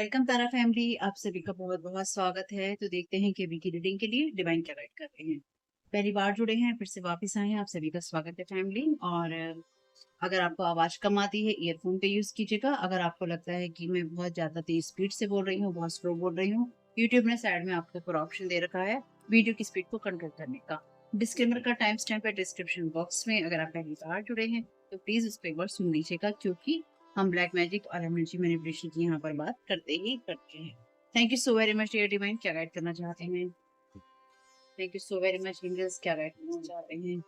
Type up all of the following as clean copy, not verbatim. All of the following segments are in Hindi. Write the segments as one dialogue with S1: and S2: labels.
S1: वेलकम तारा फैमिली, आप सभी का बहुत बहुत स्वागत है। तो देखते हैं कि अभी की रीडिंग के लिए डिवाइन क्या गाइड कर रहे हैं। पहली बार जुड़े हैं, फिर से वापस आए हैं, आप सभी का स्वागत है फैमिली। और अगर आपको आवाज कम आती है, ईयरफोन का यूज कीजिएगा। अगर आपको लगता है कि मैं बहुत ज्यादा तेज स्पीड से बोल रही हूँ, बहुत स्लो बोल रही हूँ, यूट्यूब ने साइड में आपको पूरा ऑप्शन दे रखा है वीडियो की स्पीड को कंट्रोल करने का। डिस्क्लेमर का टाइम स्टैम्प है डिस्क्रिप्शन बॉक्स में। अगर आप पहली बार जुड़े हैं तो प्लीज उसको एक बार सुन लीजिएगा, क्योंकि हम ब्लैक मैजिक और एनर्जी मैनिपुलेशन की यहाँ पर बात करते ही करते हैं। Thank you so very much dear divine, क्या गाइड करना चाहते हैं? Thank you so very much angels, क्या गाइड करना चाहते हैं?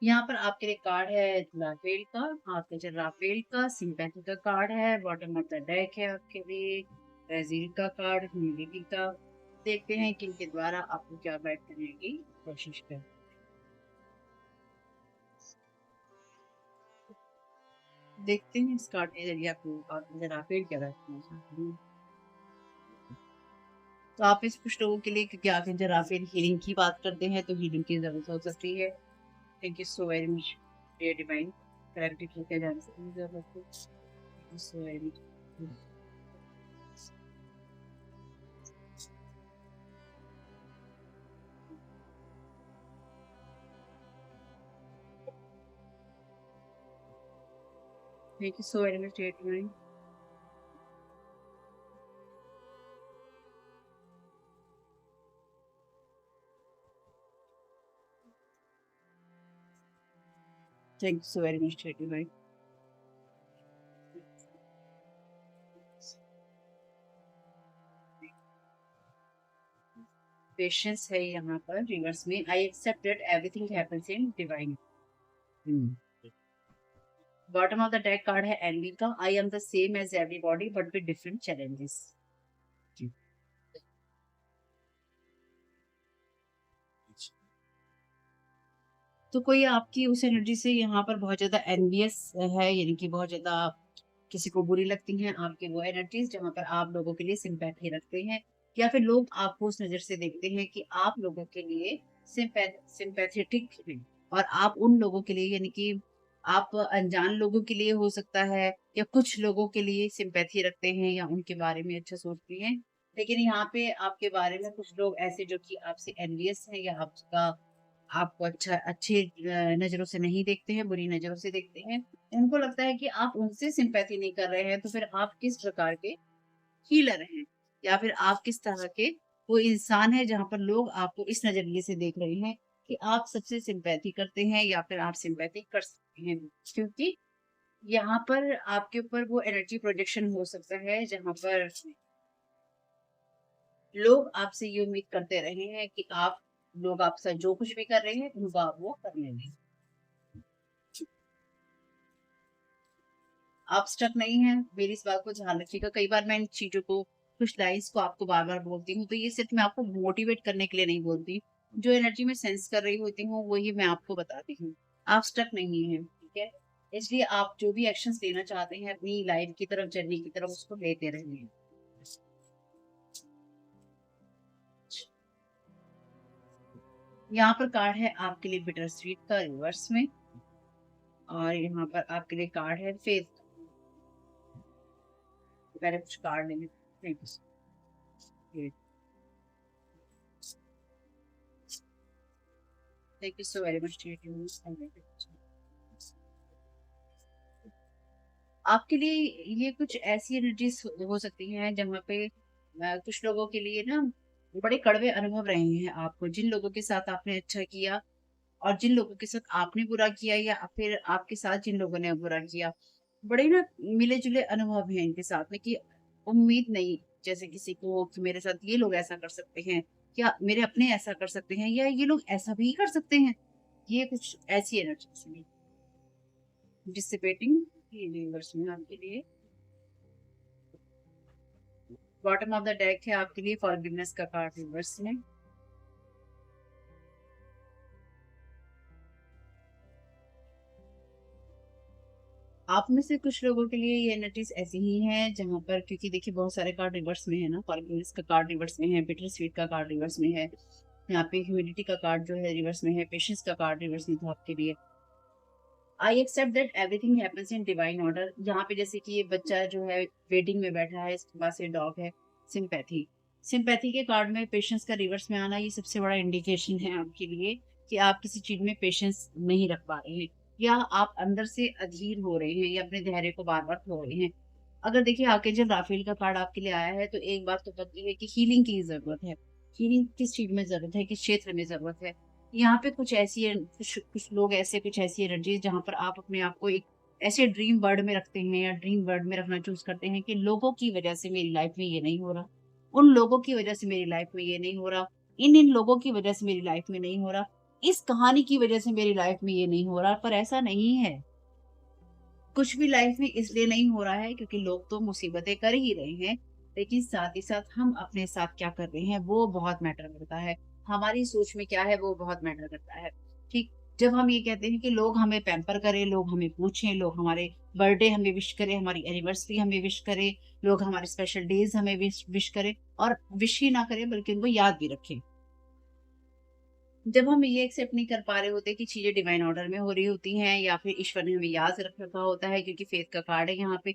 S1: यहाँ पर आपके लिए कार्ड है राफेल का, आपके राफेल का सिंपैथी का कार्ड है। बॉटम ऑफ द डेक है आपके लिए ब्राजील का कार्ड, ह्यूमिलिटी का। देखते हैं कि इनके द्वारा आपको क्या गाइड करने की कोशिश करें। देखते हैं इस कार्ड के जरिए आपको राफेल क्या गाइड करना चाहते हैं। तो आप इस कुछ लोगों के लिए, क्योंकि आप जरा फिर हीलिंग की बात करते हैं, तो हीलिंग की जरूरत हो सकती है। Thank you so very much dear divine, clarity के जाने से जरूरत है। Thank you so very much. Thank you so very much dear divine. Thank you so very much dear divine. Patience है यहाँ पर रिवर्स में। I accept that everything happens in divine. Bottom of the deck card है एनवी का। I am the same as everybody but with different challenges. तो कोई आपकी उस एनर्जी से यहाँ पर बहुत ज्यादा एनवियस है, यानी कि बहुत ज्यादा किसी को बुरी लगती हैं आपकी वो एनर्जीज, जहाँ पर आप लोगों के लिए सिंपैथी रखते हैं, या फिर लोग आपको उस नजर से देखते हैं कि आप लोगों के लिए सिंपैथेटिक हैं। और आप उन लोगों के लिए, यानी कि आप अनजान लोगों के लिए हो सकता है, या कुछ लोगों के लिए सिंपैथी रखते हैं या उनके बारे में अच्छा सोचते हैं। लेकिन यहाँ पे आपके बारे में कुछ लोग ऐसे जो कि आपसे एनवियस हैं, या आपका आपको अच्छे नजरों से नहीं देखते हैं, बुरी नजरों से देखते हैं। उनको लगता है कि आप उनसे सिंपैथी नहीं कर रहे हैं, तो फिर आप किस प्रकार के हीलर हैं, या फिर आप किस तरह के वो इंसान है जहां पर लोग आपको इस नजरिए से देख रहे हैं कि आप सबसे सिंपैथी करते हैं, या फिर आप सिंपैथी कर सकते हैं। क्योंकि यहाँ पर आपके ऊपर वो एनर्जी प्रोजेक्शन हो सकता है जहां पर लोग आपसे ये उम्मीद करते रहे हैं कि आप लोग आपसे जो कुछ भी कर रहे हैं उनको आप वो कर लेंगे। आप स्टक नहीं है, मेरी इस बात को ध्यान रखिएगा। कई बार मैं इन चीजों को, कुछ लाइन्स को आपको बार बार बोलती हूँ, तो ये सिर्फ मैं आपको मोटिवेट करने के लिए नहीं बोलती। जो एनर्जी मैं सेंस कर रही होती हूँ वही मैं आपको बताती हूँ। आप स्टक नहीं है, ठीक है? इसलिए आप जो भी एक्शंस लेना चाहते हैं अपनी लाइफ की तरफ, जर्नी की तरफ, उसको लेते रहिए। यहाँ पर कार्ड है आपके लिए बिटर स्वीट का रिवर्स में। और यहाँ पर आपके लिए कार्ड है फेथ। मैंने कुछ कार्ड नहीं, thank you, thank you so very much. आपके लिए ये कुछ ऐसी एनर्जीज हो सकती हैं जहाँ पे कुछ लोगों के लिए ना बड़े कड़वे अनुभव रहे हैं आपको, जिन लोगों के साथ आपने अच्छा किया और जिन लोगों के साथ आपने बुरा किया, या फिर आपके साथ जिन लोगों ने बुरा किया। बड़े ना मिले जुले अनुभव हैं इनके साथ में, कि उम्मीद नहीं जैसे किसी को कि मेरे साथ ये लोग ऐसा कर सकते हैं, या मेरे अपने ऐसा कर सकते हैं, या ये लोग ऐसा भी कर सकते हैं। ये कुछ ऐसी एनर्जी डिसिपेटिंग यूनिवर्स में आपके लिए। बॉटम ऑफ द डेक है आपके लिए फॉरगिवनेस का कार्ड रिवर्स में। आप में से कुछ लोगों के लिए ये एनर्जीज ऐसी ही हैं जहां पर, क्योंकि देखिए बहुत सारे कार्ड रिवर्स में है ना, फॉरगिवनेस का कार्ड रिवर्स में है, बिटर स्वीट का कार्ड रिवर्स में है, यहाँ पे ह्यूमिलिटी का कार्ड जो है रिवर्स में है, पेशेंस का कार्ड रिवर्स में था आपके लिए। I accept that everything happens in divine order. यहाँ पे जैसे कि ये बच्चा जो है वेटिंग में बैठा है, इसके पास ये डॉग है। सिंपैथी, सिंपैथी के कार्ड में पेशेंस का रिवर्स में आना, ये सबसे बड़ा इंडिकेशन है आपके लिए कि आप किसी चीज में पेशेंस नहीं रख पा रहे हैं, या आप अंदर से अधीर हो रहे हैं, या अपने धैर्य को बार बार खो रहे हैं। अगर देखिए आर्कएंजल राफेल का कार्ड आपके लिए आया है, तो एक बात तो पक्की है कि हीलिंग की जरूरत है। हीलिंग किस चीज में जरूरत है, किस क्षेत्र में जरूरत है। यहाँ पे कुछ ऐसी कुछ कुछ लोग ऐसे, कुछ ऐसी एनर्जी जहाँ पर आप अपने आप को एक ऐसे ड्रीम वर्ल्ड में रखते हैं, या ड्रीम वर्ल्ड में रखना चूज करते हैं कि लोगों की वजह से मेरी लाइफ में ये नहीं हो रहा, उन लोगों की वजह से मेरी लाइफ में ये नहीं हो रहा, इन इन लोगों की वजह से मेरी लाइफ में नहीं हो रहा, इस कहानी की वजह से मेरी लाइफ में ये नहीं हो रहा। पर ऐसा नहीं है, कुछ भी लाइफ में इसलिए नहीं हो रहा है क्योंकि लोग तो मुसीबतें कर ही रहे हैं, लेकिन साथ ही साथ हम अपने साथ क्या कर रहे हैं वो बहुत मैटर करता है। हमारी सोच में क्या है वो बहुत मैटर करता है। ठीक, जब हम ये कहते हैं कि लोग हमें पैम्पर करें, लोग हमें पूछें, लोग हमारे बर्थडे हमें विश करें, हमारी एनिवर्सरी हमें विश करें, लोग हमारे स्पेशल डेज हमें विश विश करें, और विश ही ना करें बल्कि उनको याद भी रखें, जब हम ये एक्सेप्ट नहीं कर पा रहे होते कि चीजें डिवाइन ऑर्डर में हो रही होती हैं, या फिर ईश्वर ने हमें याद रख रखा होता है, क्योंकि फेथ का कार्ड है यहाँ पे।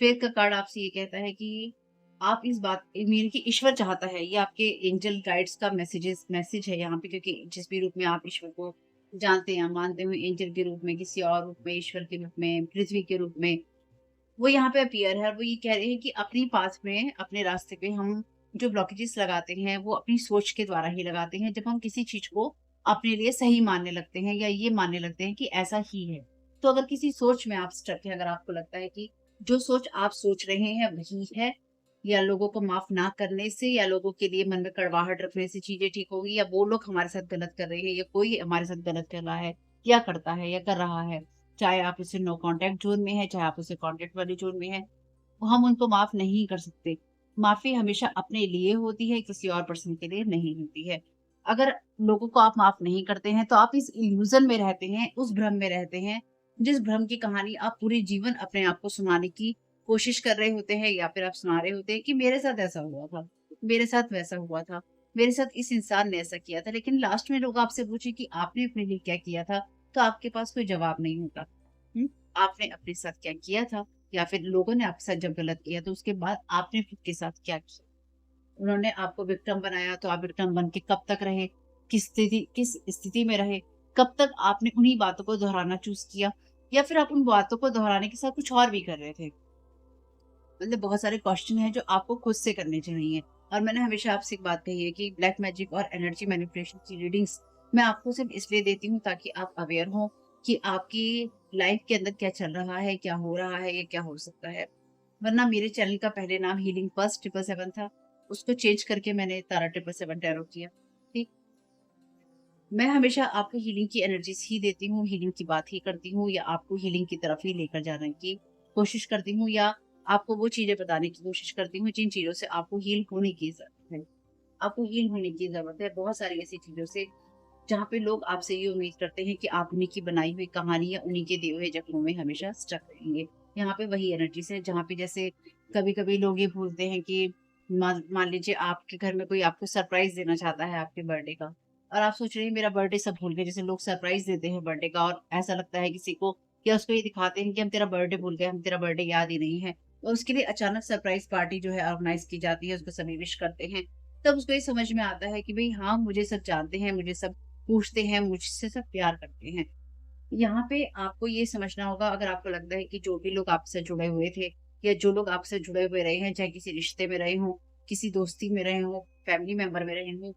S1: फेथ का कार्ड आपसे ये कहता है कि आप इस बात मीन कि ईश्वर चाहता है, ये आपके एंजल गाइड्स का मैसेज है यहाँ पे, क्योंकि जिस भी रूप में आप ईश्वर को जानते हैं, मानते हो, एंजल के रूप में, किसी और रूप में, ईश्वर के रूप में, पृथ्वी के रूप में, वो यहाँ पे अपीयर है। और वो ये कह रहे हैं कि अपनी पाथ में, अपने रास्ते पे हम जो ब्लॉकेजेस लगाते हैं वो अपनी सोच के द्वारा ही लगाते हैं। जब हम किसी चीज को अपने लिए सही मानने लगते हैं, या ये मानने लगते हैं कि ऐसा ही है, तो अगर किसी सोच में आप स्टक है, अगर आपको लगता है कि जो सोच आप सोच रहे हैं वही है, या लोगों को माफ ना करने से, या लोगों के लिए मन में कड़वाहट रखने से चीजें ठीक होगी, या वो लोग हमारे साथ गलत कर रहे हैं, या कोई हमारे साथ गलत कर रहा है, या करता है, या कर रहा है, चाहे आप उसे नो कांटेक्ट जोन में है, चाहे आप उसे कांटेक्ट वाली जोन में है, हम उनको माफ नहीं कर सकते। माफी हमेशा अपने लिए होती है, किसी और पर्सन के लिए नहीं होती है। अगर लोगों को आप माफ नहीं करते हैं, तो आप इस इल्यूजन में रहते हैं, उस भ्रम में रहते हैं, जिस भ्रम की कहानी आप पूरे जीवन अपने आप को सुनाने की कोशिश कर रहे होते हैं, या फिर आप सुना रहे होते हैं कि मेरे साथ ऐसा हुआ था, मेरे साथ वैसा हुआ था, मेरे साथ इस इंसान ने ऐसा किया था। लेकिन लास्ट में लोग आपसे पूछे कि आपने अपने लिए क्या किया था, तो आपके पास कोई जवाब नहीं होता। आपने अपने साथ क्या किया था, या फिर लोगों ने आपके साथ जब गलत किया तो उसके बाद आपने खुद के साथ क्या किया। उन्होंने आपको विक्टिम बनाया तो आप विक्टिम बन के कब तक रहे, किस स्थिति में रहे, कब तक आपने उन्हीं बातों को दोहराना चूज किया, या फिर आप उन बातों को दोहराने के साथ कुछ और भी कर रहे थे। मतलब बहुत सारे क्वेश्चन हैं जो आपको खुद से करने चाहिए। और मैंने हमेशा आपसे एक बात कही है कि ब्लैक मैजिक और एनर्जी मैनिपुलेशन की रीडिंग्स मैं आपको सिर्फ इसलिए देती हूँ ताकि आप अवेयर हो कि आपकी लाइफ के अंदर क्या चल रहा है, क्या हो रहा है, या क्या हो सकता है। वरना मेरे चैनल का पहले नाम हीलिंग फर्स्ट 777 था, उसको चेंज करके मैंने तारा 777 टैरो किया। ठीक, मैं हमेशा आपको हीलिंग की एनर्जीज ही देती हूँ, हीलिंग की बात ही करती हूँ, या आपको हीलिंग की तरफ ही लेकर जाने की कोशिश करती हूँ, या आपको वो चीजें बताने की कोशिश करती हूँ जिन चीजों से आपको हील होने की जरूरत है। आपको हील होने की जरूरत है बहुत सारी ऐसी चीजों से, जहाँ पे लोग आपसे ये उम्मीद करते हैं कि आप उन्हीं की बनाई हुई कहानी या उन्हीं के दिए हुए जख्मों में हमेशा स्टक रहेंगे। यहाँ पे वही एनर्जीज है जहाँ पे जैसे कभी कभी लोग ये भूलते हैं कि मान मान लीजिए आपके घर में कोई आपको सरप्राइज देना चाहता है आपके बर्थडे का, और आप सोच रहे हैं मेरा बर्थडे सब भूल गए, जैसे लोग सरप्राइज देते हैं बर्थडे का, और ऐसा लगता है किसी को, या उसको ये दिखाते हैं कि हम तेरा बर्थडे भूल गए, हम तेरा बर्थडे याद ही नहीं है, और उसके लिए अचानक सरप्राइज पार्टी जो है ऑर्गेनाइज की जाती है, उसको सभी विश करते हैं। तब उसको ये समझ में आता है कि भाई हाँ, मुझे सब जानते हैं, मुझे सब पूछते हैं, मुझसे सब प्यार करते हैं। यहाँ पे आपको ये समझना होगा, अगर आपको लगता है कि जो भी लोग आपसे जुड़े हुए थे, या जो लोग आपसे जुड़े हुए रहे हैं, चाहे किसी रिश्ते में रहे हों, किसी दोस्ती में रहे हों, फैमिली मेंबर में रहे हों,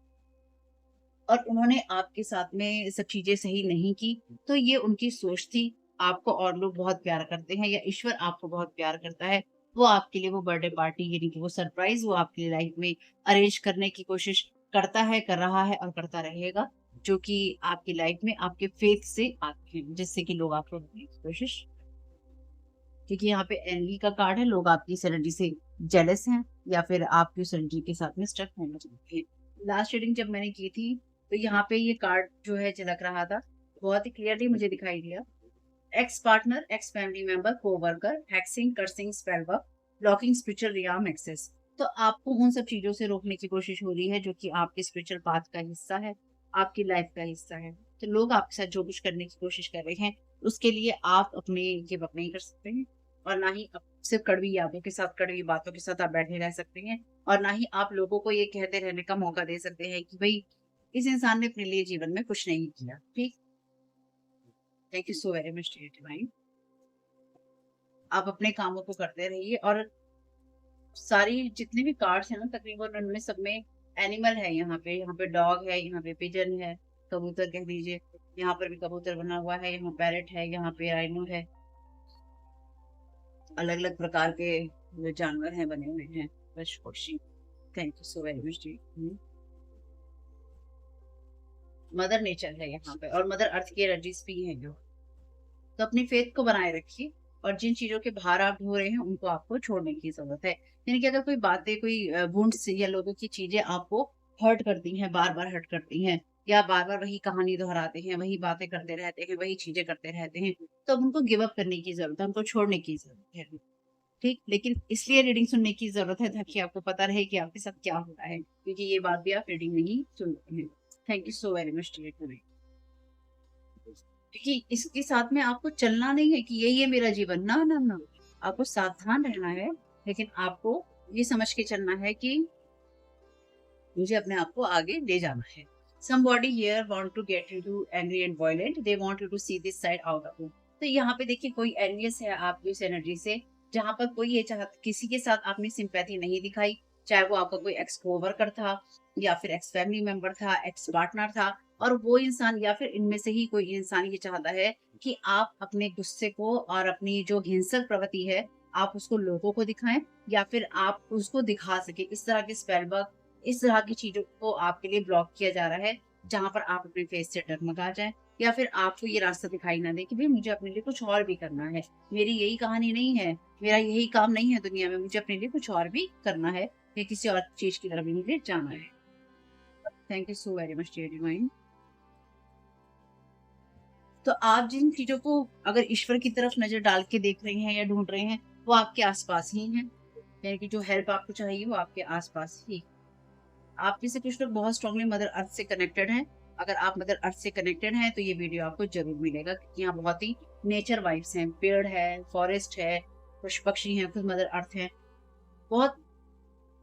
S1: और उन्होंने आपके साथ में सब चीजें सही नहीं की, तो ये उनकी सोच थी। आपको और लोग बहुत प्यार करते हैं, या ईश्वर आपको बहुत प्यार करता है, वो आपके लिए वो बर्थडे पार्टी यानी कि वो सरप्राइज वो आपकी लाइफ में अरेंज करने की कोशिश करता है, कर रहा है, और करता रहेगा, जो कि आपकी लाइफ में आपके फेथ से आते हैं, जिससे कि लोग आपको रोकने की कोशिश, क्योंकि यहाँ पे एनवी का कार्ड है, लोग आपकी इस एनर्जी से जेलस हैं, या फिर आपकी उस एनर्जी के साथ में स्टक होना चाहते हैं। लास्ट रीडिंग जब मैंने की थी, तो यहाँ पे ये कार्ड जो है झलक रहा था, बहुत ही क्लियरली मुझे दिखाई दिया। Ex partner, ex family member, coworker, hexing, cursing, spell work, blocking spiritual realm access. तो आपको उन सब चीजों से रोकने की कोशिश हो रही है जो कि आपके स्पिरिचुअल पाथ का हिस्सा है, आपकी लाइफ का हिस्सा है। तो लोग आपके साथ जो कुछ करने की कोशिश कर रहे हैं, उसके लिए आप अपने गिव अप नहीं कर सकते हैं, और ना ही सिर्फ कड़वी यादों के साथ, कड़वी बातों के साथ आप बैठे रह सकते हैं, और ना ही आप लोगों को ये कहते रहने का मौका दे सकते हैं कि भाई इस इंसान ने अपने लिए जीवन में कुछ नहीं किया। ठीक, thank you so very much divine. आप अपने कामों को करते रहिए, और सारी जितने भी कार्ड्स हैं ना तकरीबन उनमें सब में एनिमल है। यहाँ पे डॉग है, यहाँ पे पिजन है, कबूतर कह दीजिए, यहाँ पर भी कबूतर बना हुआ है, यहाँ पैरेट है, यहाँ पे राइनो है, अलग अलग प्रकार के जो जानवर हैं बने हुए हैं, पशु पक्षी। Thank you so very much जी। मदर नेचर है यहाँ पे, और मदर अर्थ की एनर्जीज भी है जो। तो अपनी फेथ को बनाए रखिए, और जिन चीजों के भार आप ढो रहे हैं उनको आपको छोड़ने की जरूरत है। यानी कि अगर कोई बातें, कोई वुंड्स या लोगों की चीजें आपको हर्ट करती हैं, बार बार हर्ट करती हैं, या बार बार वही कहानी दोहराते हैं, वही बातें करते रहते हैं, वही चीजें करते रहते हैं, तो अब उनको गिव अप करने की जरूरत है, उनको छोड़ने की जरूरत है। ठीक, लेकिन इसलिए रीडिंग सुनने की जरूरत है ताकि आपको पता रहे कि आपके साथ क्या हो रहा है, क्योंकि ये बात भी आप रीडिंग में ही सुन रहे हैं। Thank you so very much dear. क्योंकि इसके साथ में आपको चलना नहीं है कि यही है मेरा जीवन, ना ना ना, आपको सावधान रहना है, लेकिन आपको ये समझ के चलना है कि मुझे अपने आप को आगे ले जाना है। Somebody here want to get you to angry and violent. They want you to see this side out of you. तो यहाँ पे देखिए कोई एनवियस है आपकी उस एनर्जी से, जहां पर कोई ये चाहता, किसी के साथ आपने सिंपैथी नहीं दिखाई, चाहे वो आपका कोई एक्स कोवर्कर था, या फिर एक्स फैमिली मेंबर था, एक्स पार्टनर था, और वो इंसान या फिर इनमें से ही कोई इंसान ये चाहता है कि आप अपने गुस्से को और अपनी जो हिंसक प्रवृत्ति है आप उसको लोगों को दिखाएं, या फिर आप उसको दिखा सके। इस तरह के स्पेल वर्क, इस तरह की चीजों को आपके लिए ब्लॉक किया जा रहा है, जहां पर आप अपने फेस से डगमगा जाए, या फिर आपको ये रास्ता दिखाई ना दे कि भाई मुझे अपने लिए कुछ और भी करना है, मेरी यही कहानी नहीं है, मेरा यही काम नहीं है दुनिया में, मुझे अपने लिए कुछ और भी करना है, या किसी और चीज की तरफ भी मुझे जाना है। Thank you so very much dear divine. तो आप जिन चीजों को अगर ईश्वर की तरफ नजर डाल के देख रहे हैं या ढूंढ रहे हैं, वो आपके आसपास ही हैं, यानी कि जो हेल्प आपको चाहिए वो आपके आसपास ही। आप में से कुछ लोग बहुत स्ट्रांगली मदर अर्थ से कनेक्टेड हैं। अगर आप मदर अर्थ से कनेक्टेड हैं तो ये वीडियो आपको जरूर मिलेगा, क्योंकि यहाँ बहुत ही नेचर वाइब्स हैं, पेड़ है, फॉरेस्ट है, कुछ पक्षी हैं, कुछ मदर अर्थ है, बहुत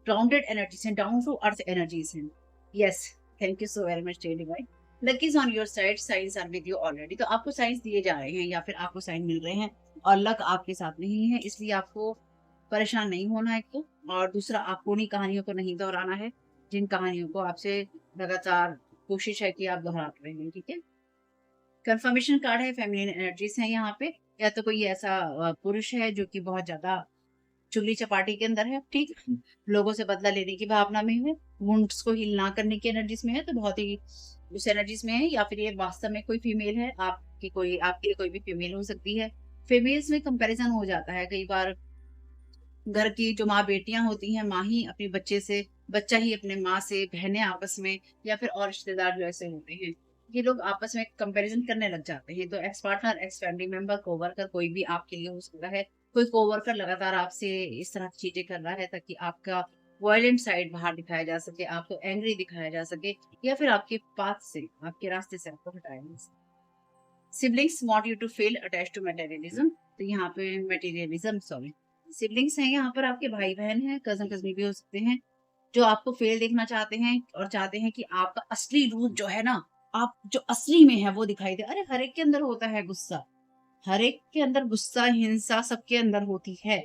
S1: ग्राउंडेड एनर्जीज हैं, डाउन टू अर्थ एनर्जीज हैं। Yes, thank you so very much डेली भाई। Lucky's on your side, science are with you already. तो आपको साइंस दिए जा रहे हैं या फिर आपको साइन मिल रहे हैं, और लक आपके साथ नहीं है, इसलिए आपको परेशान नहीं होना है। एक तो, और दूसरा, आपको उन्हीं कहानियों को नहीं दोहराना है जिन कहानियों को आपसे लगातार कोशिश है कि आप दोहरा रहे हैं। ठीक है, कंफर्मेशन कार्ड है, फेमिनिन एनर्जीज है यहाँ पे। या तो कोई ऐसा पुरुष है जो कि बहुत ज्यादा चुगली चपाटी के अंदर है, ठीक, लोगों से बदला लेने की भावना में है, वुंड्स को हील ना करने की एनर्जीज में है, तो बहुत ही उस एनर्जीज में है। या फिर ये वास्तव में कोई फीमेल है, आपकी कोई, आपके लिए कोई भी फीमेल हो सकती है। फीमेल्स में कंपैरिजन हो जाता है कई बार, घर की जो माँ बेटियां होती हैं, माँ ही अपने बच्चे से, बच्चा ही अपने माँ से, बहनें आपस में, या फिर और रिश्तेदार जो ऐसे होते हैं, ये लोग आपस में कंपैरिजन करने लग जाते हैं। तो x partner, ex family member, co-worker, कोई भी आपके लिए हो सकता है। कोई कोवर्कर लगातार आपसे इस तरह की चीजें कर रहा है ताकि आपका वायलेंट साइड बाहर दिखाया जा सके, आपको एंग्री दिखाया जा सके, या फिर आपके पाथ से, आपके रास्ते से आपको हटाया जा सके। Siblings want you to feel attach to materialism. तो यहाँ पे मटेरियलिज्म, सॉरी, सिबलिंग्स हैं यहाँ पर, आपके भाई बहन हैं, कजन कजनी भी हो सकते हैं, जो आपको फेल देखना चाहते हैं, और चाहते हैं कि आपका असली रूप जो है ना, आप जो असली में है वो दिखाई दे। अरे हर एक के अंदर होता है गुस्सा, हर एक के अंदर गुस्सा, हिंसा सबके अंदर होती है,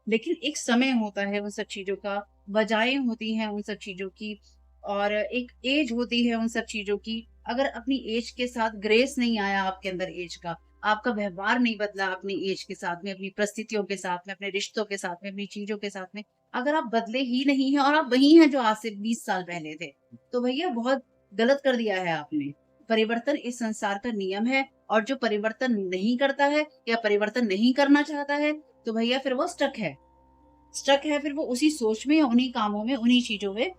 S1: लेकिन एक समय होता है उन सब चीजों का, वजहें होती हैं उन सब चीजों की, और एक एज होती है उन सब चीजों की। अगर अपनी एज के साथ ग्रेस नहीं आया आपके अंदर, एज का, आपका व्यवहार नहीं बदला अपनी एज के साथ में, अपनी परिस्थितियों के साथ में, अपने रिश्तों के साथ में, अपनी चीजों के साथ में, अगर आप बदले ही नहीं हैं और आप वही हैं जो आज से 20 साल पहले थे, तो भैया बहुत गलत कर दिया है आपने। परिवर्तन इस संसार का नियम है, और जो परिवर्तन नहीं करता है या परिवर्तन नहीं करना चाहता है, तो भैया फिर वो स्टक है। स्टक है फिर वो उसी सोच में, उन्हीं कामों में, उन्हीं चीजों में,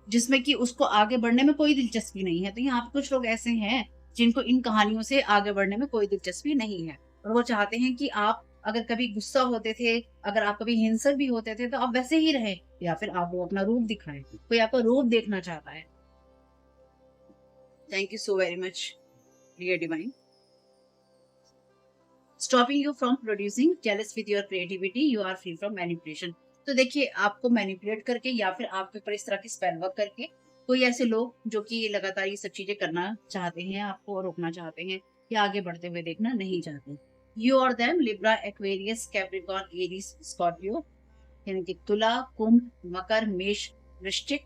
S1: जिसमें कि उसको आगे बढ़ने में कोई दिलचस्पी नहीं है। तो यहाँ पे कुछ लोग ऐसे हैं जिनको इन कहानियों से आगे बढ़ने में कोई दिलचस्पी नहीं है, और वो चाहते हैं कि आप अगर कभी गुस्सा होते थे, अगर आप कभी हिंसक भी होते थे, तो आप वैसे ही रहें, या फिर आप वो अपना रूप दिखाएं। कोई आपका रूप देखना चाहता है। Thank you so very much dear divine. Stopping you from producing jealous with your creativity, you are free from manipulation. तो देखिए, आपको मैनिपुलेट करके या फिर आपके ऊपर इस तरह की स्पेल वर्क करके कोई ऐसे लोग जो कि लगातार ये सब चीजें करना चाहते हैं, आपको रोकना चाहते हैं या आगे बढ़ते हुए देखना नहीं चाहते। यू और them, Libra, Aquarius, Capricorn, Aries, Scorpio, यानी कि तुला, कुंभ, मकर, मेष, वृश्चिक।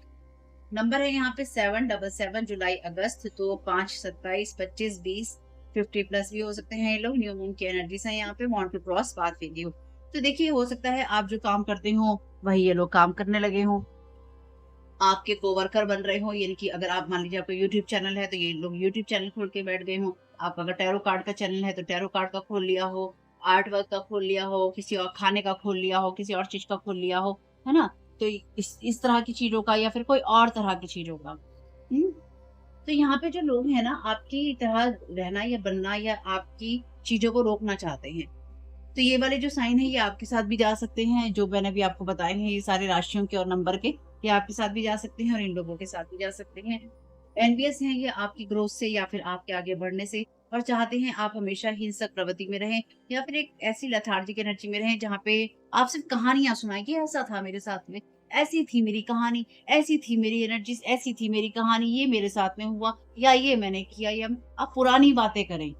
S1: नंबर है यहाँ पे 777, जुलाई अगस्त, तो 5, 27, 25, 20, 50 प्लस भी हो सकते हैं ये लोग। न्यू मून की एनर्जीज है यहाँ पे, want to cross path with you. तो देखिए, हो सकता है आप जो काम करते हो वही ये लोग काम करने लगे हों, आपके कोवर्कर बन रहे हो, यानी कि अगर आप मान लीजिए आपका यूट्यूब चैनल है तो ये लोग यूट्यूब चैनल खोल के बैठ गए हो। आप अगर टैरो कार्ड का चैनल है तो टैरो कार्ड का खोल लिया हो, आर्ट वर्क का खोल लिया हो, किसी और खाने का खोल लिया हो, किसी और चीज का खोल लिया हो, है ना? तो इस तरह की चीजों का या फिर कोई और तरह की चीजों का। तो यहाँ पे जो लोग हैं ना, आपकी तरह रहना या बनना या आपकी चीजों को रोकना चाहते हैं। तो ये वाले जो साइन है ये आपके साथ भी जा सकते हैं, जो मैंने अभी आपको बताए हैं ये सारे राशियों के और नंबर के, ये आपके साथ भी जा सकते हैं और इन लोगों के साथ भी जा सकते हैं। एनवियस हैं ये आपकी ग्रोथ से या फिर आपके आगे बढ़ने से, और चाहते हैं आप हमेशा हिंसक प्रवृत्ति में रहें या फिर एक ऐसी लेथार्जिक एनर्जी में रहें जहाँ पे आप सिर्फ कहानियां सुनाएं कि ऐसा था मेरे साथ में, ऐसी थी मेरी कहानी, ऐसी थी मेरी एनर्जी, ऐसी थी मेरी कहानी, ये मेरे साथ में हुआ या ये मैंने किया, या आप पुरानी बातें करें।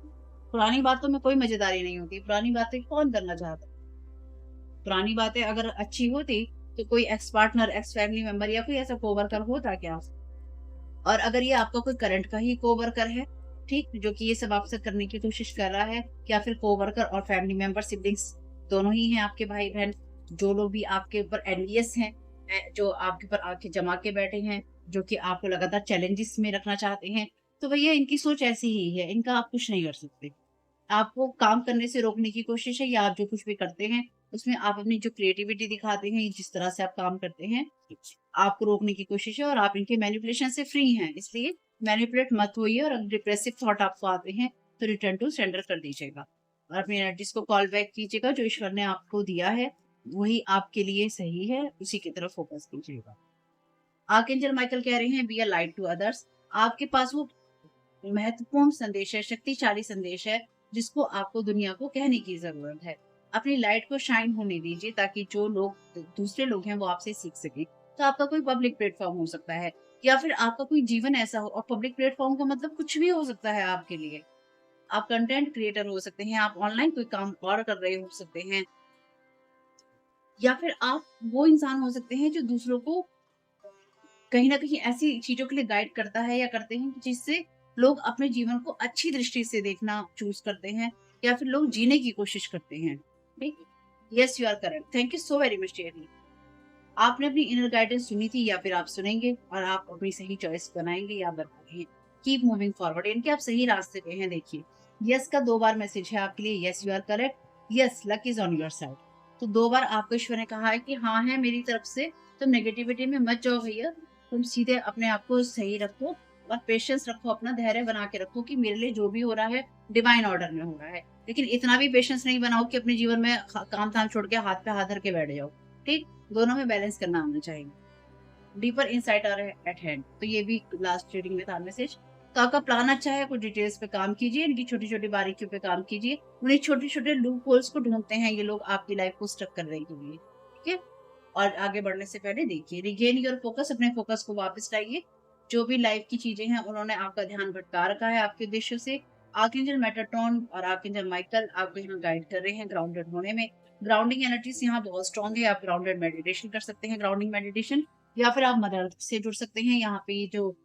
S1: पुरानी बातों में कोई मजेदारी नहीं होती, पुरानी बातें कौन करना चाहता? पुरानी बातें अगर अच्छी होती तो कोई x partner, ex family member या कोई ऐसा कोवर्कर होता क्या? और अगर ये आपका कोई करंट का ही कोवर्कर है, ठीक, जो कि ये सब आपसे करने की कोशिश कर रहा है, या फिर कोवर्कर और फैमिली मेंबर, सिबलिंग्स दोनों ही हैं आपके भाई बहन, जो लोग भी आपके ऊपर एनवियस हैं, जो आपके ऊपर आके जमा के बैठे हैं, जो कि आपको लगातार चैलेंजेस में रखना चाहते हैं, तो भैया इनकी सोच ऐसी ही है, इनका आप कुछ नहीं कर सकते। आपको काम करने से रोकने की कोशिश है, या आप जो कुछ भी करते हैं उसमें आप अपनी जो क्रिएटिविटी दिखाते हैं, जिस तरह से आप काम करते हैं, आपको रोकने की कोशिश है और आप इनके मैनिपुलेशन से फ्री हैं। इसलिए मैनिपुलेट मत होइए, और अगर डिप्रेसिव थॉट आपको आते हैं तो रिटर्न टू सेंडर कर दीजिएगा और अपनी एनर्जीज को कॉल बैक कीजिएगा। जो ईश्वर ने आपको दिया है वही आपके लिए सही है, उसी की तरफ फोकस कीजिएगा। आर्कएंजल माइकल कह रहे हैं, be a light to others. आपके पास वो महत्वपूर्ण संदेश है, शक्तिशाली संदेश है, जिसको आपको दुनिया को कहने की जरूरत है। अपनी लाइट को शाइन होने दीजिए ताकि जो लोग, दूसरे लोग हैं, वो आपसे सीख सके। तो आपका कोई पब्लिक प्लेटफॉर्म हो सकता है, या फिर आपका कोई जीवन ऐसा हो, और पब्लिक प्लेटफॉर्म का मतलब कुछ भी हो सकता है आपके लिए। आप कंटेंट क्रिएटर हो सकते हैं, आप ऑनलाइन कोई काम और कर रहे हो सकते हैं, या फिर आप वो इंसान हो सकते हैं जो दूसरों को कहीं न कहीं ऐसी चीज़ों के लिए गाइड करता है या करते हैं जिससे लोग अपने जीवन को अच्छी दृष्टि से देखना चूज़ करते हैं, या फिर लोग जीने की कोशिश करते हैं। ठीक? Yes, you are correct. Thank you so very much dearly. आपने अपनी इनर गाइडेंस सुनी थी या फिर आप सुनेंगे और आप अपनी सही चॉइस बनाएँगे या बताएँगे। कीप मूविंग फॉरवर्ड, यानी कि आप सही रास्ते पे हैं। देखिए, येस का 2 बार मैसेज है आपके लिए, yes you are correct, yes luck is on your side. तो 2 बार आपको ईश्वर ने कहा है कि हाँ है मेरी तरफ से, तुम नेगेटिविटी में मत जाओ भैया, तुम सीधे अपने आप को सही रखो और पेशेंस रखो, अपना धैर्य बना के रखो कि मेरे लिए जो भी हो रहा है डिवाइन ऑर्डर में हो रहा है। लेकिन इतना भी पेशेंस नहीं बनाओ कि अपने जीवन में काम-धाम छोड़ के हाथ पे हाथ धर के बैठ जाओ। ठीक? दोनों में बैलेंस करना आना चाहिए। Deeper insight are at hand, तो ये भी लास्ट रीडिंग में था मैसेज। तो आपका प्लान अच्छा है, कुछ डिटेल्स पे काम कीजिए, इनकी छोटी-छोटी बारीकियों पे काम कीजिए। उन्हीं छोटे-छोटे लूप होल्स को ढूँढते हैं ये लोग आपकी लाइफ को स्टक करने के लिए, ठीक है? और आगे बढ़ने से पहले देखिए, रिगेन योर फोकस, अपने फोकस को वापस लाइए। जो भी लाइफ की चीज़ें हैं, उन्होंने आपका ध्यान भटका रखा है आपके उद्देश्यों से। आर्कएंजल मेटाट्रॉन और आर्कएंजल माइकल आपको यहाँ गाइड कर रहे हैं ग्राउंडेड होने में। ग्राउंडिंग एनर्जीज़ यहाँ बहुत स्ट्रॉन्ग है, आप ग्राउंडेड मेडिटेशन कर सकते हैं, ग्राउंडिंग मेडिटेशन, या फिर आप मदर अर्थ से जुड़ सकते हैं। यहाँ पे ये जो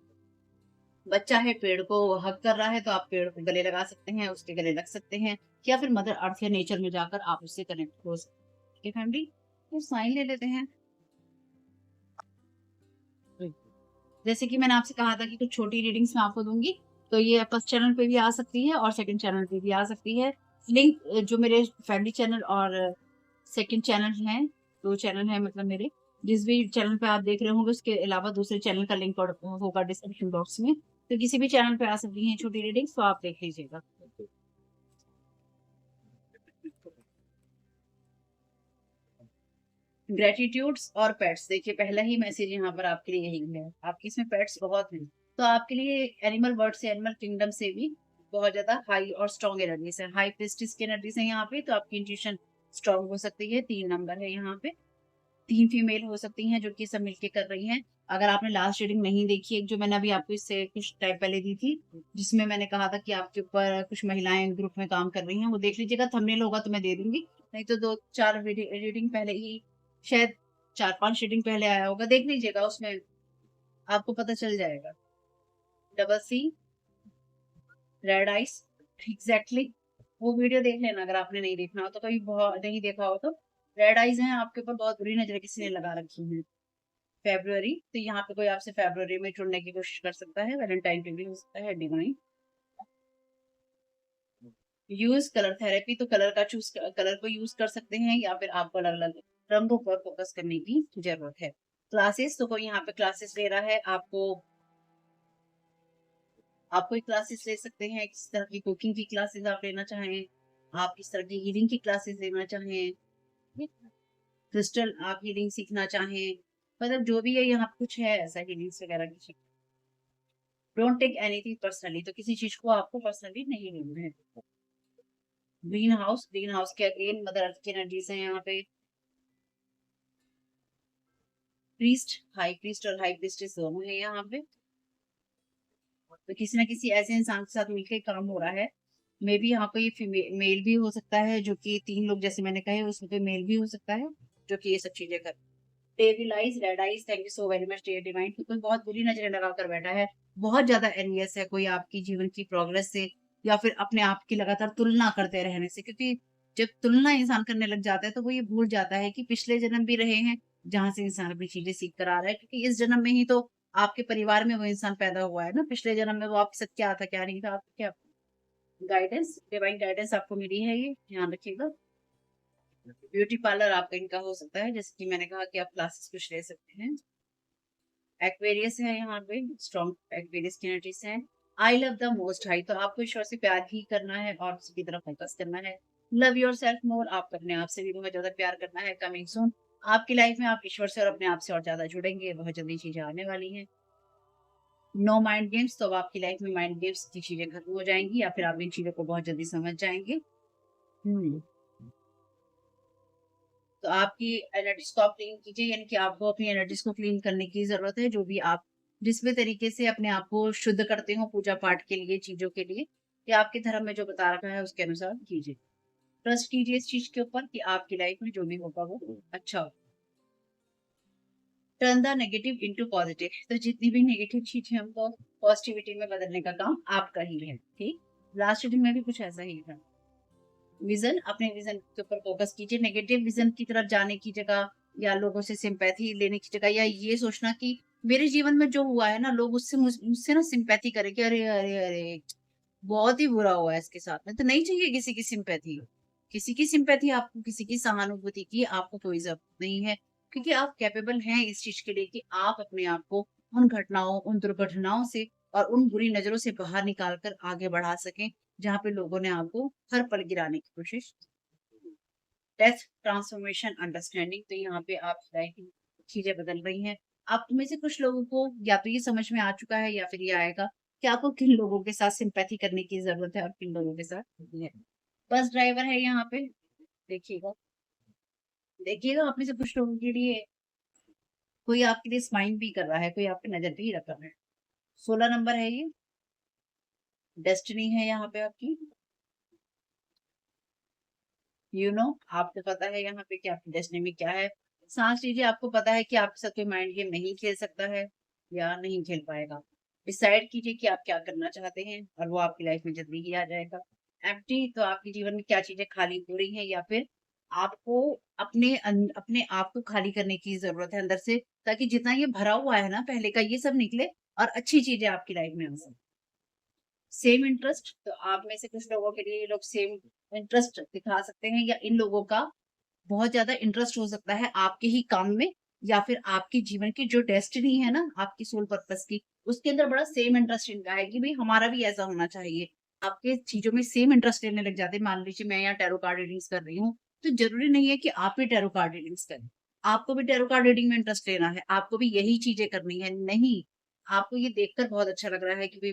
S1: बच्चा है पेड़ को हग कर रहा है, तो आप पेड़ को गले लगा सकते हैं, उसके गले लग सकते हैं, या फिर मदर अर्थ या नेचर में जाकर आप उससे कनेक्ट हो सकते हैं। ठीक है फैमिली? तो साइन ले लेते हैं। जैसे कि मैंने आपसे कहा था कि कुछ छोटी रीडिंग्स मैं आपको दूँगी, तो ये फर्स्ट चैनल पे भी आ सकती है और सेकंड चैनल पे भी आ सकती है। लिंक जो मेरे फैमिली चैनल और सेकंड चैनल हैं, 2 चैनल हैं मतलब मेरे, जिस भी चैनल पे आप देख रहे होंगे उसके अलावा दूसरे चैनल का लिंक और होगा डिस्क्रिप्शन बॉक्स में। तो किसी भी चैनल पे आ सकती हैं छोटी रीडिंग्स, तो आप देख लीजिएगा। ग्रैटिट्यूड्स और पेट्स, देखिए पहला ही मैसेज यहाँ पर आपके लिए यही है, आपके इसमें पेट्स बहुत हैं, तो आपके लिए एनिमल वर्ल्ड से, एनिमल किंगडम से भी बहुत ज़्यादा हाई और स्ट्रॉन्ग एनर्जीज़ है। हाई प्रीस्टिस की एनर्जीज़ है यहाँ पे, तो आपकी इंट्यूशन स्ट्रॉन्ग हो सकती है। 3 नंबर है यहाँ पे। 3 फीमेल हो सकती हैं जो कि सब मिलके कर रही हैं। अगर आपने लास्ट रीडिंग नहीं देखी है, जो मैंने अभी आपको इससे कुछ टाइम पहले दी थी, जिसमें मैंने कहा था कि आपके ऊपर कुछ महिलाएँ ग्रुप में काम कर रही हैं, वो देख लीजिएगा। थंबनेल होगा तो मैं दे दूँगी, नहीं तो 2-4 रीडिंग पहले ही, शायद 4-5 रीडिंग पहले आया होगा, देख लीजिएगा, उसमें आपको पता चल जाएगा। Double see, red eyes, exactly वो वीडियो देख लेना अगर आपने नहीं देखना हो तो, कभी नहीं देखा हो तो। रेड आइज़ हैं, आपके ऊपर बहुत बुरी नज़र किसी ने लगा रखी है। फ़रवरी, तो यहाँ पे कोई आपसे फ़रवरी में जुड़ने की कोशिश कर सकता है, वैलेंटाइन डे भी हो सकता है, डिवाइन। यूज़ कलर थेरेपी, तो कलर को यूज़ कर सकते हैं या फिर आपको अलग-अलग रंगों पर फ़ोकस करने की ज़रूरत है। क्लासेस, तो कोई यहाँ पे क्लासेस ले रहा है, आप कोई क्लासेस ले सकते हैं, किस तरह की कुकिंग की क्लासेस आप लेना चाहें, आप किस तरह की हीलिंग की क्लासेस लेना चाहें, क्रिस्टल आप हीलिंग सीखना चाहें, मतलब जो भी है यहाँ कुछ है ऐसा हीलिंग्स वगैरह की। डोंट टेक एनीथिंग पर्सनली, तो किसी चीज़ को आपको पर्सनली नहीं लेना है। ग्रीन हाउस के अगेन मदर अर्थ की एनर्जीज़ हैं यहाँ पे। हाई प्रीस्ट और हाई प्रीस्टेस दोनों है यहाँ पे। तो किसी ना किसी ऐसे इंसान के साथ मिलकर काम हो रहा है। मे बी यहाँ कोई मेल भी हो सकता है, जो कि 3 लोग जैसे मैंने कहे, उसमें कोई मेल भी हो सकता है, जो कि ये सब चीज़ें कर। Devil eyes, red eyes, thank you so very much dear divine. कोई बहुत बुरी नज़रें लगाकर बैठा है, बहुत ज़्यादा एनवियस है कोई आपकी जीवन की प्रोग्रेस से, या फिर अपने आप की लगातार तुलना करते रहने से, क्योंकि जब तुलना इंसान करने लग जाता है, तो वो ये भूल जाता है कि पिछले जन्म भी रहे हैं, जहाँ से इंसान अपनी चीज़ें सीख कर आ रहा है, क्योंकि इस जन्म में ही तो आपके परिवार में वो इंसान पैदा हुआ है ना, पिछले जन्म में वो आपके साथ क्या था, क्या नहीं था, आपको क्या गाइडेंस, डिवाइन गाइडेंस आपको मिली है, ये ध्यान रखिएगा। ब्यूटी पार्लर आपका इनका हो सकता है, जैसे कि मैंने कहा कि आप क्लासेस कुछ ले सकते हैं। एक्वेरियस है यहाँ पे, स्ट्रॉन्ग एक्वेरियस की एनर्जीज है। I love the most high, तो आपको ईश्वर से प्यार ही करना है और उसी की तरफ फोकस करना है। लव योर सेल्फ मोर, आप अपने आप से भी बहुत ज्यादा प्यार करना है। कमिंग सून, आपकी लाइफ में आप ईश्वर से और अपने आप से और ज्यादा जुड़ेंगे, बहुत जल्दी चीजें आने वाली हैं। नो माइंड गेम्स, तो अब आपकी लाइफ में माइंड गेम्स की चीजें खत्म हो जाएंगी, या फिर आप इन चीजों को बहुत जल्दी समझ जाएंगे। हम्म तो आपकी एनर्जीज को आप क्लीन कीजिए, यानी कि आपको अपनी एनर्जीज को क्लीन करने की जरूरत है। जो भी आप जिस भी तरीके से अपने आप को शुद्ध करते हो पूजा पाठ के लिए, चीजों के लिए, या आपके धर्म में जो बता रखा है उसके अनुसार कीजिए। ट्रस्ट कीजिए इस चीज के ऊपर कि आपकी लाइफ में जो भी होगा वो अच्छा हो। Turn the negative into positive, तो जितनी भी नेगेटिव चीजें हमको पॉजिटिविटी में बदलने का काम आपका ही है। ठीक, लास्ट रीडिंग में भी कुछ ऐसा ही था। विजन, अपने विजन के ऊपर फोकस कीजिए। नेगेटिव विजन की तरफ जाने की जगह, या लोगों से सिंपैथी लेने की जगह, या ये सोचना कि मेरे जीवन में जो हुआ है ना, लोग उससे मुझसे ना सिंपैथी करें कि अरे अरे अरे बहुत ही बुरा हुआ है इसके साथ में, तो नहीं चाहिए किसी की सिंपैथी। किसी की सिंपैथी, आपको किसी की सहानुभूति की आपको कोई जरूरत नहीं है, क्योंकि आप कैपेबल हैं इस चीज के लिए कि आप अपने आप को उन घटनाओं, उन दुर्घटनाओं से और उन बुरी नजरों से बाहर निकाल कर आगे बढ़ा सकें, जहाँ पे लोगों ने आपको हर पल गिराने की कोशिश। डेथ, ट्रांसफॉर्मेशन, अंडरस्टैंडिंग, तो यहाँ पे आप लाइफ की चीजें बदल रही हैं। आप में से कुछ लोगों को या तो ये समझ में आ चुका है, या फिर ये आएगा कि आपको किन लोगों के साथ सिंपैथी करने की जरूरत है और किन लोगों के साथ नहीं है। बस ड्राइवर है यहाँ पे, देखिएगा, देखिएगा आप में से कुछ लोगों के लिए कोई आपके लिए स्माइल भी कर रहा है, कोई आप पे नजर भी रख रहा है। 16 नंबर है ये, डेस्टिनी है यहाँ पे आपकी। आपको पता है यहाँ पे कि आपकी डेस्टिनी में क्या है। सांस लीजिए, आपको पता है कि आपके साथ कोई माइंड गेम नहीं खेल सकता है या नहीं खेल पाएगा। डिसाइड कीजिए कि आप क्या करना चाहते हैं, और वो आपकी लाइफ में जल्दी ही आ जाएगा। एम्प्टी, तो आपके जीवन में क्या चीजें खाली हो रही हैं, या फिर आपको अपने आप को खाली करने की जरूरत है अंदर से, ताकि जितना ये भरा हुआ है ना पहले का, ये सब निकले और अच्छी चीजें आपकी लाइफ में आ सकें। सेम इंटरेस्ट, तो आप में से कुछ लोगों के लिए ये लोग सेम इंटरेस्ट दिखा सकते हैं, या इन लोगों का बहुत ज्यादा इंटरेस्ट हो सकता है आपके ही काम में, या फिर आपके जीवन की जो डेस्टिनी है ना, आपकी सोल पर्पस की, उसके अंदर बड़ा सेम इंटरेस्ट इनका है कि भाई हमारा भी ऐसा होना चाहिए। आपके चीजों में सेम इंटरेस्ट लेने लग जाते हैं। मान लीजिए मैं यहाँ टैरो कार्ड रीडिंग्स कर रही हूँ, तो जरूरी नहीं है कि आप भी टैरो कार्ड रीडिंग्स करें। आपको भी टैरो कार्ड रीडिंग में इंटरेस्ट लेना है, आपको भी यही चीजें करनी है, नहीं, आपको ये देखकर बहुत अच्छा लग रहा है कि भई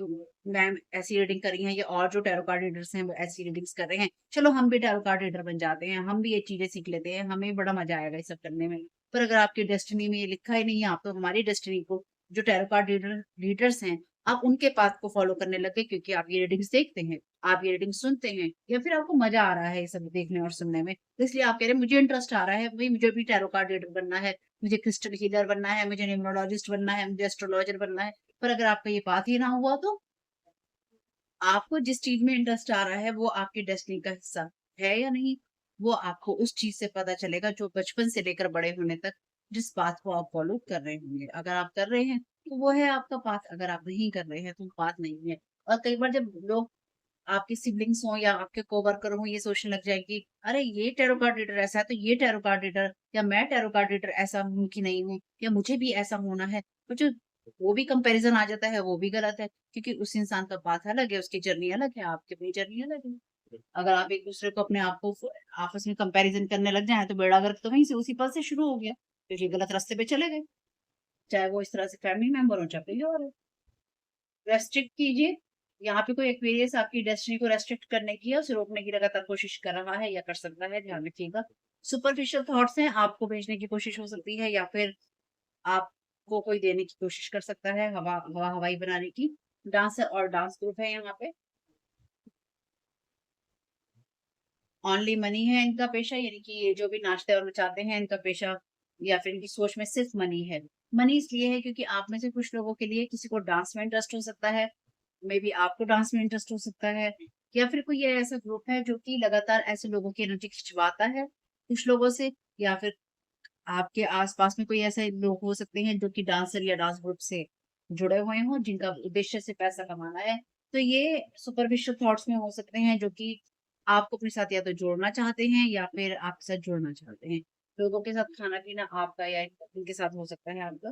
S1: मैम ऐसी रीडिंग कर रही हैं या और जो टैरो कार्ड रीडर्स हैं वो ऐसी रीडिंग्स कर रहे हैं। चलो हम भी टैरो कार्ड रीडर बन जाते हैं, हम भी ये चीज़ें सीख लेते हैं, हमें भी बड़ा मज़ा आएगा ये सब करने में। पर अगर आपकी डेस्टिनी में ये लिखा ही नहीं है, आप तो हमारी डेस्टिनी को जो टैरो कार्ड रीडर्स हैं, आप उनके पाथ को फ़ॉलो करने लग गए क्योंकि आप ये रीडिंग्स देखते हैं, आप ये रीडिंग सुनते हैं या फिर आपको मज़ा आ रहा है ये सब देखने और सुनने में। तो इसलिए आप कह रहे हैं मुझे इंटरेस्ट आ रहा है, भई मुझे भी टैरो कार्ड रीडर बनना है, मुझे क्रिस्टल हीलर बनना है, मुझे न्यूमरोलॉजिस्ट बनना है, मुझे एस्ट्रोलॉजर बनना है। पर अगर आपका ये पाथ ही ना हुआ तो? आपको जिस चीज़ में इंटरेस्ट आ रहा है वो आपकी डेस्टिनी का हिस्सा है या नहीं, वो आपको उस चीज़ से पता चलेगा जो बचपन से लेकर बड़े होने तक जिस पाथ को आप फॉलो कर रहे होंगे। अगर आप कर रहे हैं तो वो है आपका पाथ, अगर आप नहीं कर रहे हैं तो वो पाथ नहीं है। और कई बार जब लोग आपके सिबलिंग्स हों या आपके कोवर्कर हों ये सोचने लग जाएँ कि अरे ये टैरो कार्ड रीडर ऐसा है तो ये टैरो कार्ड रीडर या मैं टैरो कार्ड रीडर ऐसा हूँ कि नहीं हूँ या मुझे भी ऐसा होना है। तो जो वो भी कंपैरिज़न आ जाता है, वो भी गलत है क्योंकि उस इंसान का पाथ अलग है, उसकी जर्नी अलग है, आपकी अपनी जर्नी अलग है। अगर आप एक-दूसरे को अपने आप को आपस में कंपैरिज़न करने लग जाएँ तो बेड़ा गर्क तो वहीं से उसी पल से शुरू हो गया, क्योंकि गलत रास्ते पे चले गए। चाहे वो इस तरह से फैमिली मेंबर हो, चाहे कोई और हो। रेस्ट्रिक्ट कीजिए। यहाँ पे कोई एक्वेरियस आपकी डेस्टिनी को रेस्ट्रिक्ट करने की या उसे रोकने की लगातार कोशिश कर रहा है या कर सकता है, ध्यान रखिएगा। सुपरफिशियल थॉट्स हैं, आपको भेजने की कोशिश हो सकती है या फिर आपको कोई देने की कोशिश कर सकता है, हवा-हवाई बनाने की। डांसर और डांस ग्रुप है यहाँ पे। ओनली मनी है इनका पेशा, यानी कि ये जो भी नाचते और नचाते हैं इनका पेशा या फिर इनकी सोच में सिर्फ मनी है। मनी इसलिए है क्योंकि आप में से कुछ लोगों के लिए किसी को डांस में इंटरेस्ट हो सकता है, मे बी आपको डांस में इंटरेस्ट हो सकता है या फिर कोई ये ऐसा ग्रुप है जो कि लगातार ऐसे लोगों की एनर्जी खिंचवाता है कुछ लोगों से, या फिर आपके आस-पास में कोई ऐसे लोग हो सकते हैं जो कि डांसर या डांस ग्रुप से जुड़े हुए हों, जिनका उद्देश्य सिर्फ़ पैसा कमाना है। तो ये सुपरफिशियल थॉट्स में हो सकते हैं जो कि आपको अपने साथ या तो जोड़ना चाहते हैं या फिर आपके साथ जुड़ना चाहते हैं। लोगों के साथ खाना-पीना आपका या इनके साथ हो सकता है आपका।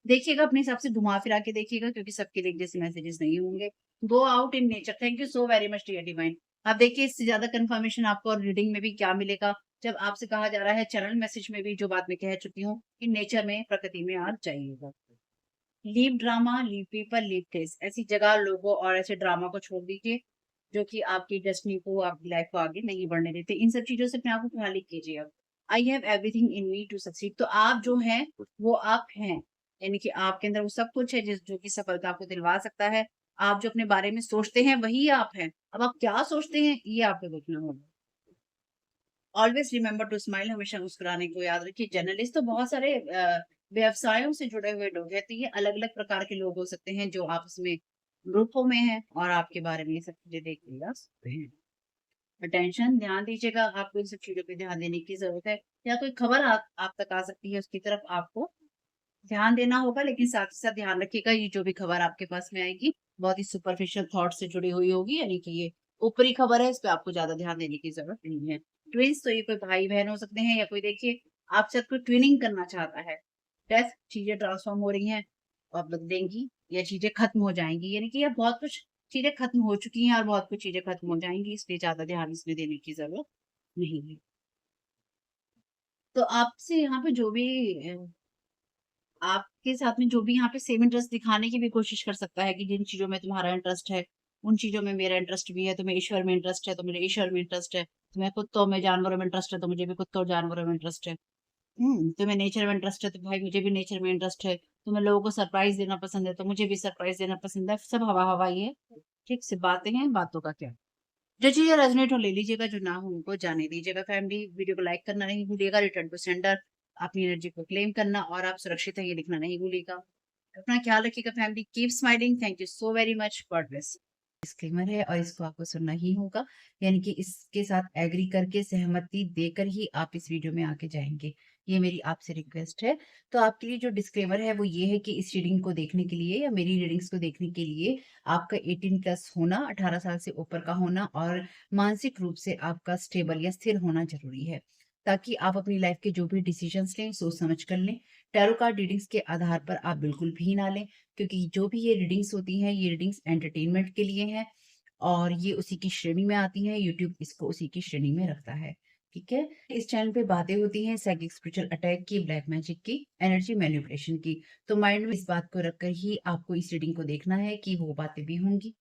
S1: देखिएगा अपने हिसाब से घुमा-फिरा के देखिएगा क्योंकि सबके लिए एक जैसे मैसेजेस नहीं होंगे। Go out in nature. Thank you so very much dear divine. अब देखिए इससे ज़्यादा कन्फर्मेशन आपको और रीडिंग में भी क्या मिलेगा, जब आपसे कहा जा रहा है चैनल मैसेज में भी जो बात मैं कह चुकी हूँ कि नेचर में, प्रकृति में आप जाइएगा। Leave drama, leave people, leave place. ऐसी जगह, लोगों और ऐसे ड्रामा को छोड़ दीजिए जो कि आपकी डेस्टिनी को, आपकी लाइफ को आगे नहीं बढ़ने देते। इन सब चीज़ों से अपने आप को खाली कीजिए अब। I have everything in me to succeed. तो आप जो हैं, वो आप हैं। यानी कि आपके अंदर वो सब कुछ है जिस जो कि सफलता आपको दिलवा सकता है। आप जो अपने बारे में सोचते हैं, वही आप हैं। अब आप क्या सोचते हैं, ये आपको देखना होगा। Always remember to smile. हमेशा मुस्कुराने को याद रखिए। जर्नलिस्ट तो बहुत सारे व्यवसायों से जुड़े हुए लोग हैं, तो ये अलग-अलग प्रकार के लोग हो सकते हैं जो आपस में ग्रुपों में हैं और आपके बारे में ये सब चीज़ें देख के ला सकते हैं। अटेंशन, ध्यान दीजिएगा, आपको इन सब चीज़ों पे ध्यान देने की ज़रूरत है। या कोई खबर आप तक आ सकती है, उसकी तरफ आपको ध्यान देना होगा, लेकिन साथ ही साथ ध्यान रखिएगा ये जो भी खबर आपके पास में आएगी, बहुत ही सुपरफिशियल थॉट से जुड़ी हुई होगी, यानी कि ये ऊपरी खबर है, इस पे आपको ज़्यादा ध्यान देने की ज़रूरत नहीं है। ट्विन्स, तो ये कोई भाई-बहन हो सकते हैं या कोई देखिए आपसे कोई ट्विनिंग करना चाहता है। डेथ, चीज़ें ट्रांसफ़ॉर्म हो रही हैं और बदलेंगी या चीज़ें खत्म हो जाएँगी, यानी कि अब बहुत कुछ चीज़ें खत्म हो चुकी हैं और बहुत कुछ चीज़ें खत्म हो जाएँगी, इसलिए ज़्यादा ध्यान इसमें देने की ज़रूरत नहीं है। तो आपसे यहाँ पे जो भी आपके साथ में जो भी यहाँ पे सेम इंटरेस्ट दिखाने की भी कोशिश कर सकता है कि जिन चीज़ों में तुम्हारा इंटरेस्ट है, उन चीज़ों में मेरा इंटरेस्ट भी है। तुम्हें ईश्वर में इंटरेस्ट है, तो मुझे ईश्वर में इंटरेस्ट है। तुम्हें कुत्तों में, जानवरों में इंटरेस्ट है, तो मुझे भी कुत्तों और जानवरों में इंटरेस्ट है। तुम्हें नेचर में इंटरेस्ट है, तो भाई मुझे भी नेचर में इंटरेस्ट है। तुम्हें लोगों को सरप्राइज़ देना पसंद है, तो मुझे भी सरप्राइज़ देना पसंद है। सब हवा-हवा ही है। ठीक, सिर्फ़ बातें हैं, बातों का क्या। जो चीज़ें रेज़ोनेट हो ले लीजिएगा, जो ना हो उनको जाने दीजिएगा। फैमिली, वीडियो को लाइक करना नहीं भूलिएगा, रिटर्न टू सेंडर, अपनी एनर्जी को क्लेम करना और आप सुरक्षित हैं ये लिखना नहीं भूलिएगा। अपना ख्याल रखिएगा family, keep smiling, thank you so very much, God bless. Disclaimer है और इसको आपको सुनना ही होगा, यानी कि इसके साथ एग्री करके, सहमति देकर ही आप इस वीडियो में आगे जाएँगे। ये मेरी आपसे रिक्वेस्ट है। तो आपके लिए जो डिस्क्लेमर है वो ये है कि इस रीडिंग को देखने के लिए या मेरी रीडिंग्स को देखने के लिए आपका 18 प्लस होना, 18 साल से ऊपर का होना और मानसिक रूप से आपका स्टेबल या स्थिर होना ज़रूरी है। ताकि आप अपनी लाइफ़ के जो भी डिसीज़न्स लें, सोच समझ कर लें। टैरो कार्ड रीडिंग्स के आधार पर आप बिल्कुल भी ना लें, क्योंकि जो भी ये रीडिंग्स होती हैं, ये रीडिंग्स एंटरटेनमेंट के लिए हैं और ये उसी की श्रेणी में आती हैं, यूट्यूब इसको उसी की श्रेणी में रखता है। ठीक है? इस चैनल पे बातें होती हैं साइकिक स्पिरिचुअल अटैक की, ब्लैक मैजिक की, एनर्जी मैनिपुलेशन की। तो माइंड में इस बात को रखकर ही आपको इस रीडिंग को देखना है कि वो बातें भी होंगी।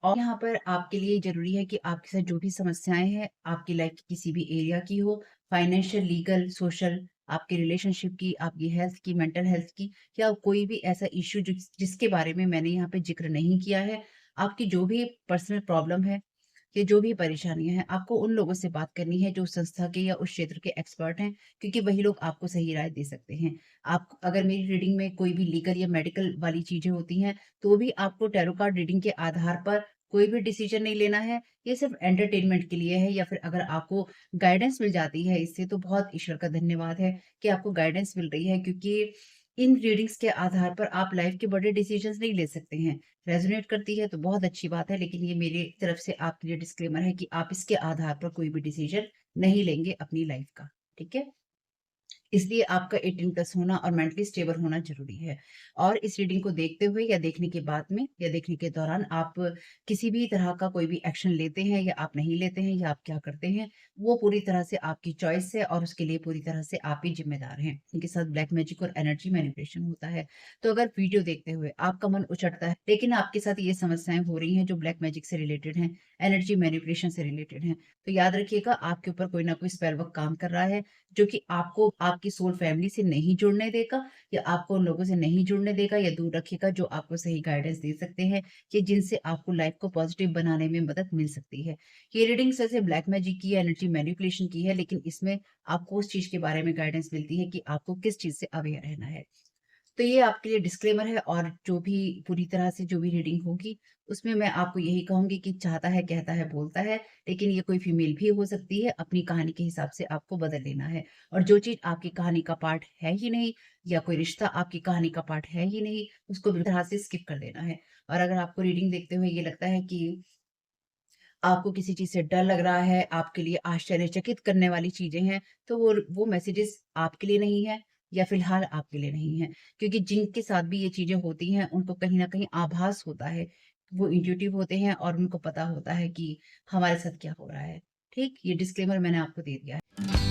S1: और यहाँ पर आपके लिए ज़रूरी है कि आपके साथ जो भी समस्याएँ हैं, आपकी लाइफ़ की किसी भी एरिया की हो, फाइनेंशियल, लीगल, सोशल, आपके रिलेशनशिप की, आपकी हेल्थ की, मेंटल हेल्थ की, या कोई भी ऐसा इश्यू जिसके बारे में मैंने यहाँ पे ज़िक्र नहीं किया है, आपकी जो भी पर्सनल प्रॉब्लम है, ये जो भी परेशानियाँ हैं, आपको उन लोगों से बात करनी है जो उस संस्था के या उस क्षेत्र के एक्सपर्ट हैं, क्योंकि वही लोग आपको सही राय दे सकते हैं। आप अगर मेरी रीडिंग में कोई भी लीगल या मेडिकल वाली चीज़ें होती हैं, तो भी आपको टैरो कार्ड रीडिंग के आधार पर कोई भी डिसीज़न नहीं लेना है। ये सिर्फ़ एंटरटेनमेंट के लिए है, या फिर अगर आपको गाइडेंस मिल जाती है इससे, तो बहुत ईश्वर का धन्यवाद है कि आपको गाइडेंस मिल रही है, क्योंकि इन रीडिंग्स के आधार पर आप लाइफ़ के बड़े डिसीज़न्स नहीं ले सकते हैं। रेज़ोनेट करती है तो बहुत अच्छी बात है, लेकिन ये मेरी तरफ से आपके लिए डिस्क्लेमर है कि आप इसके आधार पर कोई भी डिसीज़न नहीं लेंगे अपनी लाइफ़ का, ठीक है? इसलिए आपका 18 प्लस होना और मेंटली स्टेबल होना ज़रूरी है। और इस रीडिंग को देखते हुए या देखने के बाद में या देखने के दौरान आप किसी भी तरह का कोई भी एक्शन लेते हैं या आप नहीं लेते हैं या आप क्या करते हैं, वो पूरी तरह से आपकी चॉइस है और उसके लिए पूरी तरह से आप ही ज़िम्मेदार हैं। इनके साथ ब्लैक मैजिक और एनर्जी मैनिपुलेशन होता है। तो अगर वीडियो देखते हुए आपका मन उचटता है, लेकिन आपके साथ ये समस्याएँ हो रही हैं जो ब्लैक मैजिक से रिलेटेड हैं, एनर्जी मैनिपुलेशन से रिलेटेड हैं, तो याद रखिएगा आपके ऊपर कोई ना कोई स्पेल वर्क काम कर रहा है, जो कि आपको आपकी सोल फैमिली से नहीं जुड़ने देगा, या आपको उन लोगों से नहीं जुड़ने देगा या दूर रखेगा जो आपको सही गाइडेंस दे सकते हैं, कि जिनसे आपको लाइफ को पॉजिटिव बनाने में मदद मिल सकती है। ये रीडिंग वैसे ब्लैक मैजिक की है, एनर्जी मैनिपुलेशन की है, लेकिन इसमें आपको उस चीज़ के बारे में गाइडेंस मिलती है कि आपको किस चीज़ से अवेयर रहना है। तो ये आपके लिए डिस्क्लेमर है, और जो भी पूरी तरह से जो भी रीडिंग होगी, उसमें मैं आपको यही कहूँगी कि चाहता है, कहता है, बोलता है, लेकिन ये कोई फीमेल भी हो सकती है, अपनी कहानी के हिसाब से आपको बदल लेना है। और जो चीज़ आपकी कहानी का पार्ट है ही नहीं, या कोई रिश्ता आपकी कहानी का पार्ट है ही नहीं, उसको बिल्कुल तरह से स्किप कर देना है। और अगर आपको रीडिंग देखते हुए ये लगता है कि आपको किसी चीज़ से डर लग रहा है, आपके लिए आश्चर्यचकित करने वाली चीज़ें हैं, तो वो मैसेजेस आपके लिए नहीं है, या फ़िलहाल आपके लिए नहीं है। क्योंकि जिनके साथ भी ये चीज़ें होती हैं, उनको कहीं न कहीं आभास होता है। वो इंट्यूटिव होते हैं और उनको पता होता है कि हमारे साथ क्या हो रहा है। ठीक? ये डिस्क्लेमर मैंने आपको दे दिया है।